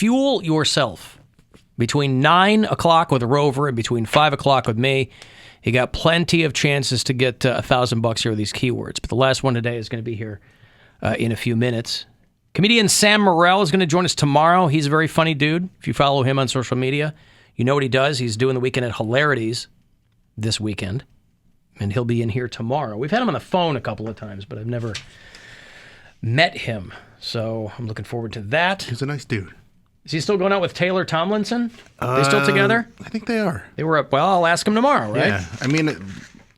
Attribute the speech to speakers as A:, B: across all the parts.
A: fuel yourself. Between 9 o'clock with Rover and between 5 o'clock with me, you got plenty of chances to get $1,000 here with these keywords. But the last one today is going to be here in a few minutes. Comedian Sam Morrell is going to join us tomorrow. He's a very funny dude. If you follow him on social media, you know what he does. He's doing the Weekend at Hilarities this weekend, and he'll be in here tomorrow. We've had him on the phone a couple of times, but I've never met him, so I'm looking forward to that.
B: He's a nice dude.
A: Is he still going out with Taylor Tomlinson? They still together?
B: I think they are.
A: They were up. Well, I'll ask him tomorrow, right?
B: Yeah. I mean,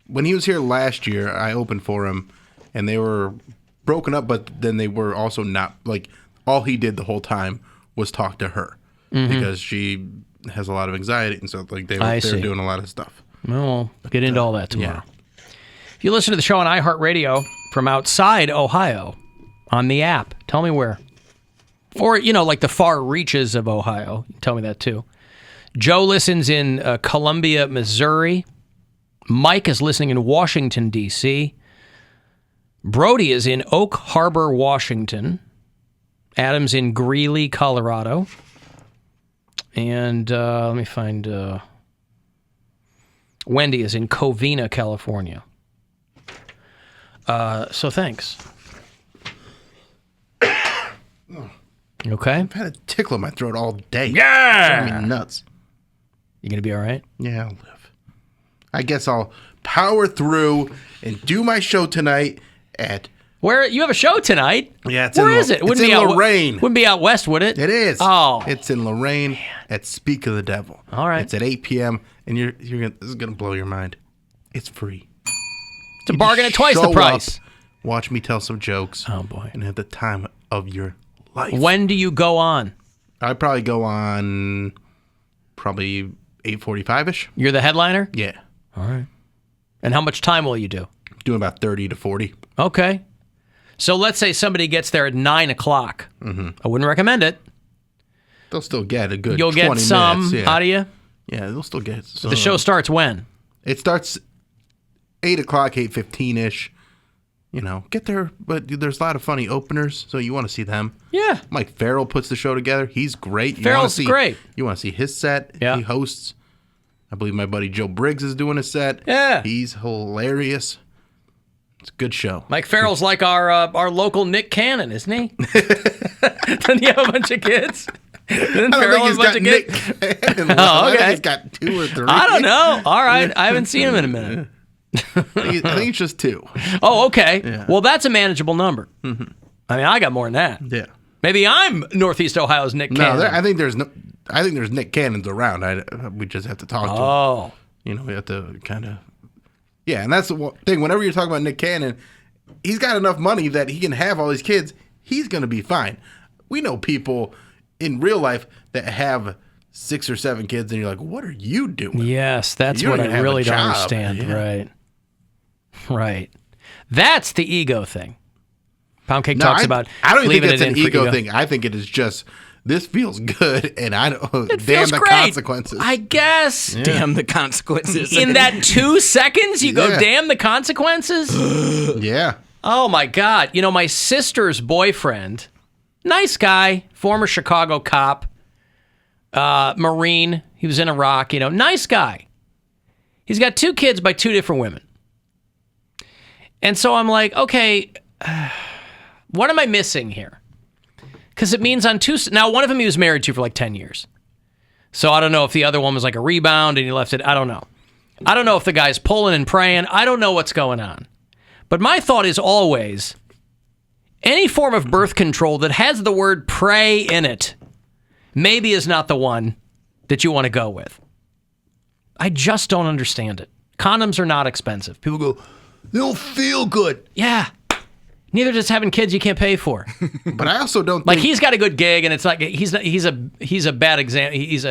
B: when he was here last year, I opened for him, and they were broken up, but then they were also not, like, all he did the whole time was talk to her because she has a lot of anxiety, and so like they were doing a lot of stuff.
A: Well, we'll get into all that tomorrow. Yeah. If you listen to the show on iHeartRadio from outside Ohio on the app, tell me where. Or, like the far reaches of Ohio. Tell me that, too. Joe listens in Columbia, Missouri. Mike is listening in Washington, D.C. Brody is in Oak Harbor, Washington. Adam's in Greeley, Colorado. And let me find... Wendy is in Covina, California. So thanks. You okay?
B: I've had a tickle in my throat all day.
A: Yeah!
B: It's driving me nuts.
A: You gonna be all right?
B: Yeah, I'll live. I guess I'll power through and do my show tonight at...
A: Where? You have a show tonight?
B: Yeah,
A: Where is it?
B: It's in Loraine.
A: Wouldn't be out west, would it?
B: It is.
A: Oh.
B: It's in Loraine at Speak of the Devil.
A: All right.
B: It's at 8 p.m., and you're gonna, this is going to blow your mind. It's free.
A: It's a bargain at twice the price.
B: Watch me tell some jokes.
A: Oh, boy.
B: And have the time of your life.
A: When do you go on?
B: I probably go on probably 8:45-ish.
A: You're the headliner?
B: Yeah.
A: All right. And how much time will you do?
B: Doing about 30 to 40.
A: Okay. So let's say somebody gets there at 9 o'clock. Mm-hmm. I wouldn't recommend it.
B: They'll still get a good 20
A: minutes. You'll get some out of you?
B: Yeah, they'll still get some.
A: The show starts when?
B: It starts 8 o'clock, 8:15-ish. Get there, but there's a lot of funny openers, so you want to see them.
A: Yeah.
B: Mike Farrell puts the show together. He's great.
A: Farrell's great.
B: You want to see his set.
A: Yeah.
B: He hosts. I believe my buddy Joe Briggs is doing a set.
A: Yeah.
B: He's hilarious. It's a good show.
A: Mike Farrell's like our local Nick Cannon, isn't he? Doesn't he have a bunch of kids? Doesn't Farrell have a bunch of kids?
B: Oh, okay. I think he's got 2 or 3.
A: I don't know. All right. I haven't seen him in a minute.
B: I think it's just 2.
A: Oh, okay.
B: Yeah.
A: Well, that's a manageable number. Mm-hmm. I mean, I got more than that.
B: Yeah.
A: Maybe I'm Northeast Ohio's Nick Cannon.
B: No, I think there's Nick Cannons around. We just have to talk to him.
A: Oh.
B: We have to kind of... Yeah, and that's the thing. Whenever you're talking about Nick Cannon, he's got enough money that he can have all these kids. He's going to be fine. We know people in real life that have 6 or 7 kids, and you're like, what are you doing?
A: Yes, that's what I really don't understand. Yeah. Right. That's the ego thing. Poundcake talks about.
B: I don't think
A: it's
B: it's an ego thing. I think it is just, this feels good, and I don't. Damn the
A: great.
B: Consequences.
A: I guess.
C: Yeah. Damn the consequences.
A: In that 2 seconds, you go, damn the consequences?
B: Yeah.
A: Oh, my God. My sister's boyfriend, nice guy, former Chicago cop, Marine. He was in Iraq, nice guy. He's got 2 kids by 2 different women. And so I'm like, okay, what am I missing here? Because it means on 2... Now, one of them he was married to for like 10 years. So I don't know if the other one was like a rebound and he left it. I don't know. I don't know if the guy's pulling and praying. I don't know what's going on. But my thought is always, any form of birth control that has the word pray in it maybe is not the one that you want to go with. I just don't understand it. Condoms are not expensive. People go, they'll feel good. Yeah. Neither does having kids you can't pay for.
B: But I also don't think...
A: Like, he's got a good gig, and it's like he's a bad example. He's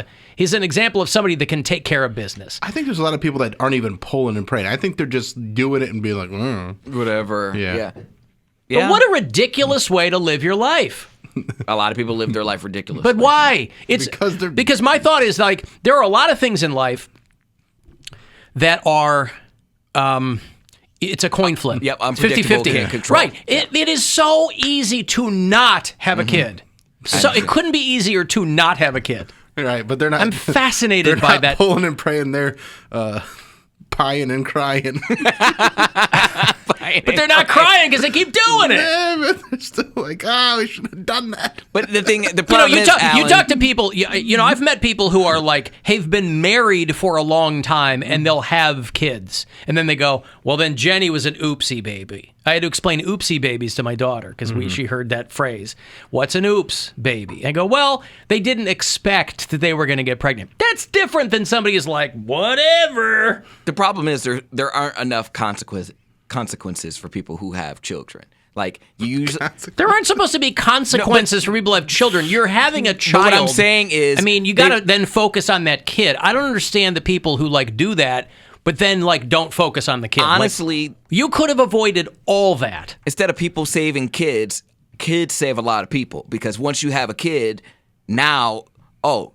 A: an example of somebody that can take care of business.
B: I think there's a lot of people that aren't even pulling and praying. I think they're just doing it and being like,
C: whatever.
B: Yeah.
A: But what a ridiculous way to live your life.
C: A lot of people live their life ridiculously.
A: But why? Because my thought is, like, there are a lot of things in life that are... it's a coin flip.
C: Yep,
A: it's 50-50.
C: Can't control.
A: Right. It is so easy to not have a kid. So it couldn't be easier to not have a kid.
B: Right, but they're not.
A: I'm fascinated by that.
B: Pulling and praying. They're pieing and crying.
A: But they're not crying because they keep doing it.
B: Yeah, but they're still like, we should have done that.
C: But the problem is, Alan,
A: you talk to people. I've met people who are like, have been married for a long time, and they'll have kids, and then they go, well, then Jenny was an oopsie baby. I had to explain oopsie babies to my daughter because she heard that phrase. What's an oops baby? I go, well, they didn't expect that they were going to get pregnant. That's different than somebody who's like, whatever.
C: the problem is there aren't enough consequences for people who have children. Like you usually,
A: there aren't supposed to be consequences for people who have children. You're having a child.
C: But what I'm saying is,
A: I mean, you got to then focus on that kid. I don't understand the people who like do that, but then like don't focus on the kid.
C: honestly,
A: like, you could have avoided all that.
C: instead of people saving kids save a lot of people, because once you have a kid, now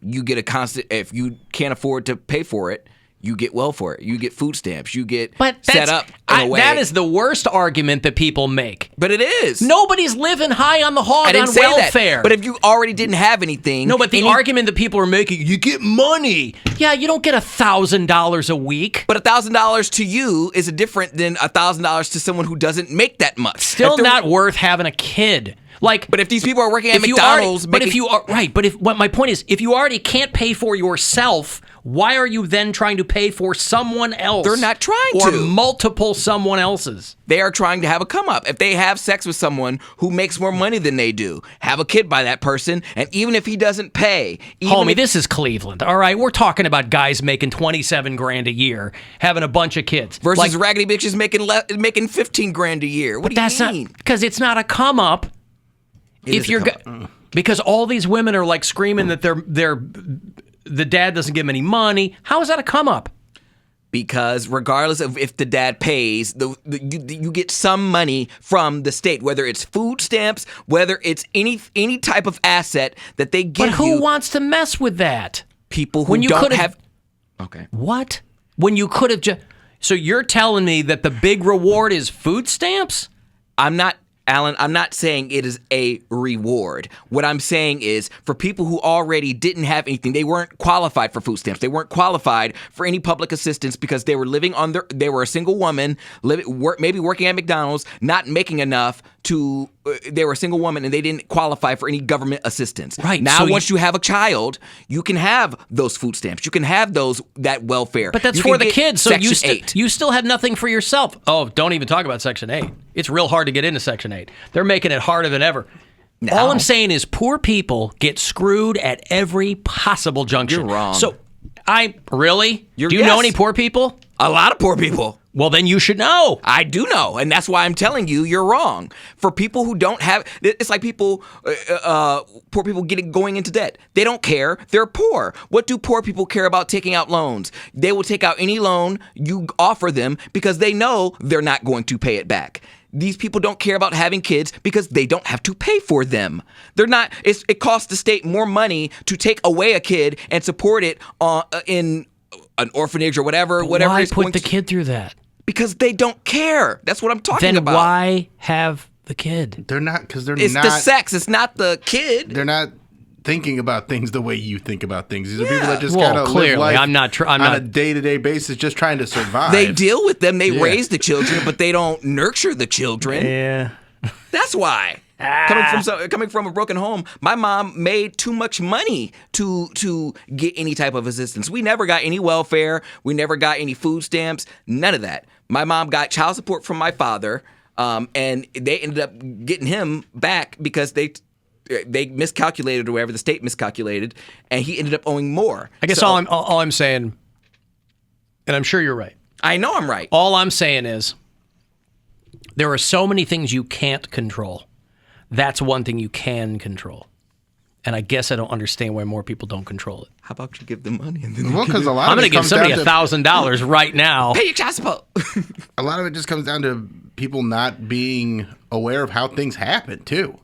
C: you get a constant. If you can't afford to pay for it, you get welfare. You get food stamps. You get set up in a way.
A: That is the worst argument that people make.
C: But it is.
A: Nobody's living high on the hog
C: I didn't
A: on
C: say
A: welfare.
C: that. But if you already didn't have anything,
A: no, but the argument that people are making, you get money. Yeah, you don't get $1,000 a week.
C: But $1,000 to you is different than $1,000 to someone who doesn't make that much.
A: Still not worth having a kid. Like,
C: but if these people are working at McDonald's,
A: my point is, if you already can't pay for yourself, why are you then trying to pay for someone else?
C: They're not trying
A: or
C: to.
A: Or multiple someone else's.
C: They are trying to have a come up. If they have sex with someone who makes more money than they do, have a kid by that person, and even if he doesn't pay,
A: homie, this is Cleveland. All right, we're talking about guys making $27,000 a year, having a bunch of kids,
C: versus raggedy bitches making $15,000 a year. What do you mean?
A: Because it's not a come up. Because all these women are like screaming that the dad doesn't give them any money. How is that a come up?
C: Because regardless of if the dad pays, you get some money from the state, whether it's food stamps, whether it's any type of asset that they give you.
A: But who wants to mess with that?
C: People who don't have. Okay.
A: What? When you could have just. So you're telling me that the big reward is food stamps?
C: Alan, I'm not saying it is a reward. What I'm saying is for people who already didn't have anything, they weren't qualified for food stamps. They weren't qualified for any public assistance because they were living on they were a single woman, maybe working at McDonald's, not making enough to, they were a single woman and they didn't qualify for any government assistance.
A: Right.
C: Now, once you have a child, you can have those food stamps. You can have that welfare.
A: But that's for the kids, so you still have nothing for yourself. Oh, don't even talk about Section 8. It's real hard to get into Section 8. They're making it harder than ever. No. All I'm saying is poor people get screwed at every possible junction.
C: You're wrong.
A: So, do you know any poor people?
C: A lot of poor people.
A: Well, then you should know.
C: I do know, and that's why I'm telling you you're wrong. For people who don't have, it's like poor people going into debt. They don't care. They're poor. What do poor people care about taking out loans? They will take out any loan you offer them because they know they're not going to pay it back. These people don't care about having kids because they don't have to pay for them. They're not. It costs the state more money to take away a kid and support it in an orphanage or whatever.
A: Why put the kid through that?
C: Because they don't care. That's what I'm talking about.
A: Then why have the kid?
B: They're not, because they're
C: it's
B: not.
C: It's the sex. It's not the kid.
B: They're not thinking about things the way you think about things. These are people that just kind of live life
A: on
B: a day-to-day basis, just trying to survive.
C: They deal with them. They raise the children, but they don't nurture the children.
A: Yeah.
C: That's why. Coming from a broken home, my mom made too much money to get any type of assistance. We never got any welfare. We never got any food stamps. None of that. My mom got child support from my father, and they ended up getting him back because they miscalculated or whatever. The state miscalculated, and he ended up owing more.
A: I guess all I'm saying, and I'm sure you're right.
C: I know I'm right.
A: All I'm saying is there are so many things you can't control. That's one thing you can control. And I guess I don't understand why more people don't control it.
C: How about you give them money? And then
B: because a lot
A: I'm
B: of
A: going to give somebody $1,000 right now.
C: Pay your child support.
B: A lot of it just comes down to people not being aware of how things happen, too.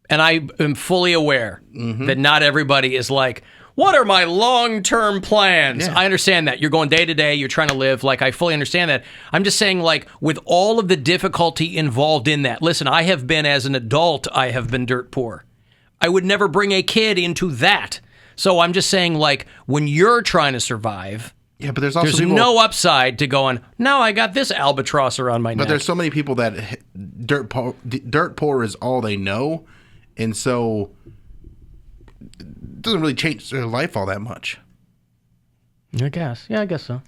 A: And I am fully aware that not everybody is like, what are my long-term plans?
B: Yeah.
A: I understand that. You're going day to day. You're trying to live. Like, I fully understand that. I'm just saying, like, with all of the difficulty involved in that. Listen, I have been, as an adult, I have been dirt poor. I would never bring a kid into that. So I'm just saying, like, when you're trying to survive,
B: Yeah, but there's also
A: there's
B: people,
A: no upside to going, no, I got this albatross around my neck.
B: But there's so many people that dirt poor is all they know, and so it doesn't really change their life all that much.
A: I guess. Yeah, I guess so.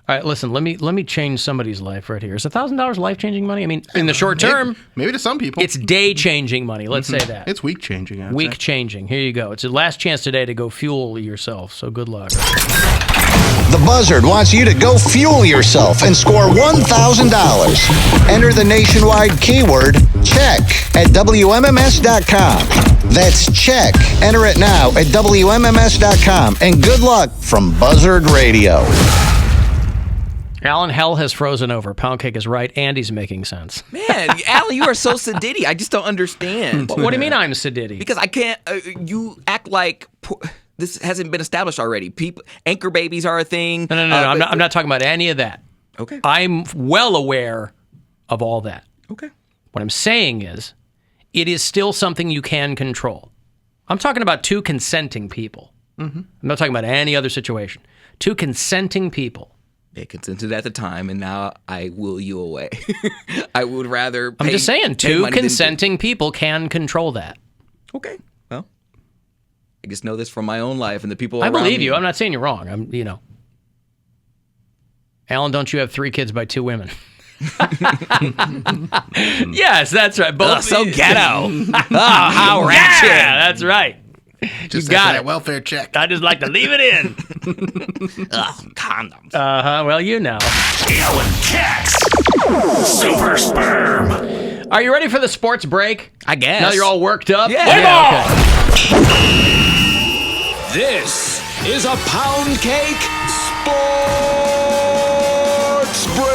A: All right, listen, let me change somebody's life right here. Is $1,000 life-changing money? I mean, in the short term,
B: maybe to some people.
A: it's day-changing money. Let's say that.
B: It's week-changing, I'd say.
A: Week-changing. Here you go. It's the last chance today to go fuel yourself, so good luck.
D: The Buzzard wants you to go fuel yourself and score $1,000. Enter the nationwide keyword check at WMMS.com. That's check. Enter it now at WMMS.com. And good luck from Buzzard Radio.
A: Alan, hell has frozen over. Poundcake is right. Andy's making sense.
C: Man, Alan, you are so sedity. I just don't understand.
A: What do you mean I'm sedity?
C: Because I can't. You act like this hasn't been established already. People, anchor babies are a thing.
A: No. I'm not talking about any of that.
C: Okay.
A: I'm well aware of all that.
C: Okay.
A: What I'm saying is, it is still something you can control. I'm talking about two consenting people. Mm-hmm. I'm not talking about any other situation. Two consenting people.
C: They consented at the time, and now I will you away. I would rather.
A: I'm just saying, two consenting people can control that.
C: Okay. Well, I just know this from my own life and the people.
A: I
C: around
A: believe
C: me.
A: you. I'm not saying you're wrong. Alan, don't you have 3 kids by 2 women? Yes, that's right. Both
C: so ghetto. Oh, how ratchet.
A: Yeah, that's right.
B: Just
A: you got
B: that
A: it.
B: welfare check.
A: I just like to leave it in.
C: Condoms.
A: Well, you know.
E: Alan Cox, Super Sperm.
A: Are you ready for the sports break?
C: I guess.
A: Now you're all worked up?
C: Yeah.
A: Okay.
E: This is a Poundcake Sports Break.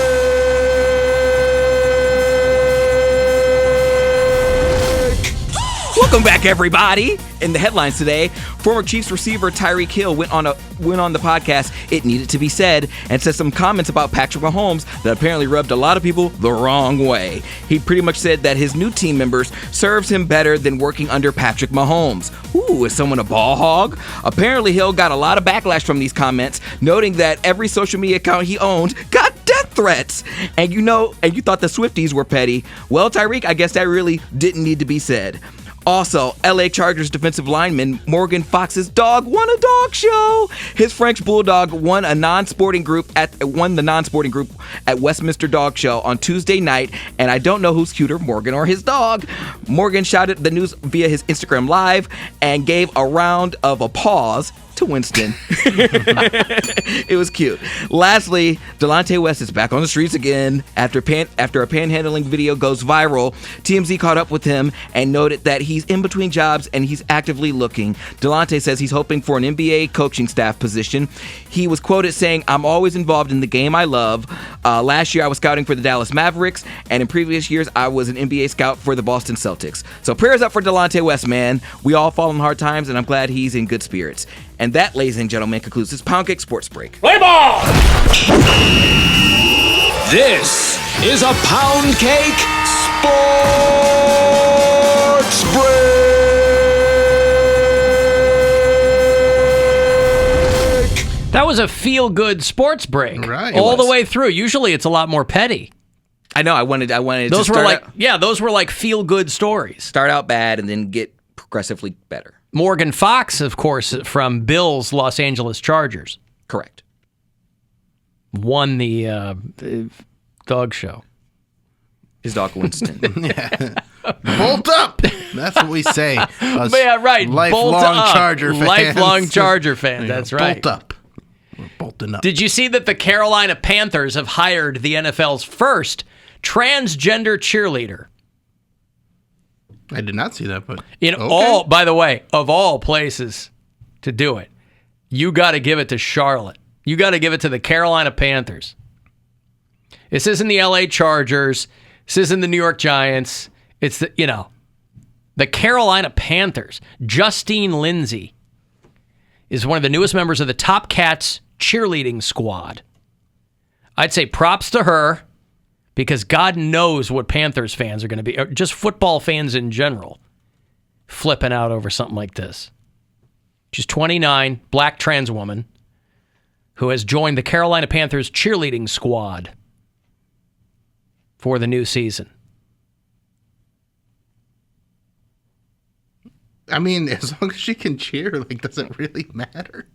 C: Welcome back, everybody. In the headlines today, former Chiefs receiver Tyreek Hill went on the podcast, It Needed to Be Said, and said some comments about Patrick Mahomes that apparently rubbed a lot of people the wrong way. He pretty much said that his new team members serves him better than working under Patrick Mahomes. Ooh, is someone a ball hog? Apparently, Hill got a lot of backlash from these comments, noting that every social media account he owned got death threats. And you thought the Swifties were petty. Well, Tyreek, I guess that really didn't need to be said. Also, LA Chargers defensive lineman Morgan Fox's dog won a dog show. His French Bulldog won the non-sporting group at Westminster Dog Show on Tuesday night, and I don't know who's cuter, Morgan or his dog. Morgan shouted the news via his Instagram Live and gave a round of applause to Winston. It was cute. Lastly, Delonte West is back on the streets again after a panhandling video goes viral. TMZ caught up with him and noted that he's in between jobs and he's actively looking. Delonte says he's hoping for an NBA coaching staff position. He was quoted saying, "I'm always involved in the game I love. Last year I was scouting for the Dallas Mavericks, and in previous years I was an NBA scout for the Boston Celtics." So prayers up for Delonte West, man. We all fall in hard times, and I'm glad he's in good spirits. And that, ladies and gentlemen, concludes this Poundcake Sports Break.
E: Play ball! This is a Poundcake Sports Break.
A: That was a feel-good sports break.
B: Right.
A: All the way through. Usually it's a lot more petty.
C: I know. I wanted.
A: Those
C: to
A: were
C: start
A: those were like feel-good stories.
C: start out bad and then get progressively better.
A: Morgan Fox, of course, from Bill's Los Angeles Chargers,
C: Correct.
A: won the dog show.
C: His dog Winston.
B: Bolt up! That's what we say. Us
A: Yeah, right. Bolt
B: Lifelong
A: up.
B: Charger fans.
A: Lifelong Charger fans.
B: Yeah,
A: That's right.
B: Bolt up. We're bolting up.
A: Did you see that the Carolina Panthers have hired the NFL's first transgender cheerleader?
B: I did not see that, but
A: By the way, of all places to do it, you got to give it to Charlotte. You got to give it to the Carolina Panthers. This isn't the LA Chargers. This isn't the New York Giants. It's the Carolina Panthers. Justine Lindsay is one of the newest members of the Top Cats cheerleading squad. I'd say props to her, because God knows what Panthers fans are going to be, or just football fans in general. flipping out over something like this. She's 29, black trans woman who has joined the Carolina Panthers cheerleading squad for the new season.
B: I mean, as long as she can cheer, like, does it really matter?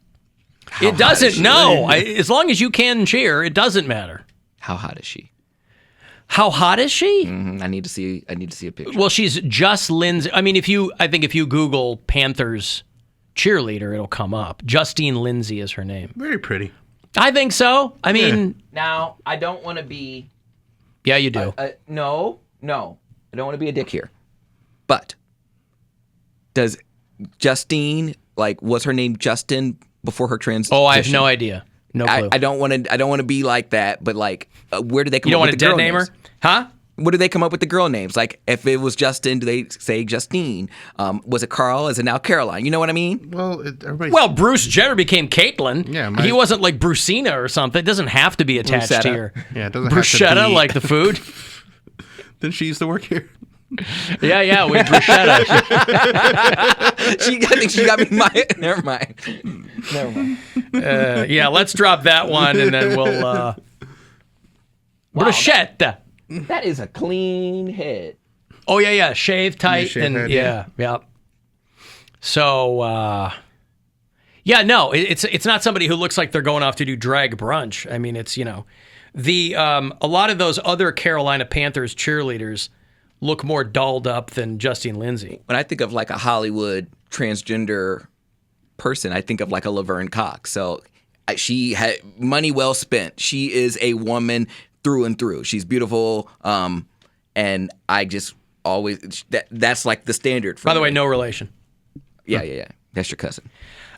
A: It doesn't. No, as long as you can cheer, it doesn't matter.
C: How hot is she?
A: How hot is she?
C: I need to see a picture.
A: Well, she's just Lindsay. I mean, I think if you Google Panthers cheerleader, it'll come up. Justine Lindsay is her name.
B: Very pretty.
A: I think so. I mean,
C: Now, I don't want to be.
A: yeah, you do.
C: No. I don't want to be a dick here. But does Justine, like, was her name Justin before her transition?
A: Oh, I have no idea. No clue.
C: I don't want to be like that. But like, where did they come
A: You
C: up
A: don't
C: with
A: want
C: the
A: to
C: girl
A: dead name her?
C: names?
A: Huh?
C: What do they come up with the girl names? Like, if it was Justin, do they say Justine? Was it Carl? Is it now Caroline? You know what I mean?
B: Well, everybody.
A: Well, Bruce Jenner became Caitlyn.
B: Yeah,
A: he wasn't like Brucina or something. It doesn't have to be attached
C: Bruschetta.
A: to your
B: Yeah, it doesn't have to
A: bruschetta,
B: be-
A: like the food.
B: Didn't she used to work here?
A: Yeah, with bruschetta.
C: I think she got me my. Never mind.
A: Yeah, let's drop that one and then we'll. Bruschetta.
C: That is a clean head.
A: Oh yeah, shave tight
B: shave
A: and
B: head,
A: yeah. So it's not somebody who looks like they're going off to do drag brunch. I mean, it's the a lot of those other Carolina Panthers cheerleaders look more dolled up than Justine Lindsay.
C: When I think of like a Hollywood transgender person, I think of like a Laverne Cox. So she had money well spent. She is a woman through and through. She's beautiful, and I just always that's like the standard. For
A: By the
C: me.
A: way, no relation.
C: Yeah. That's your cousin.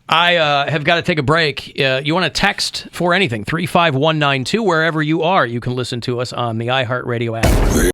A: I have got to take a break. You want to text for anything, 35192, wherever you are. You can listen to us on the iHeartRadio app.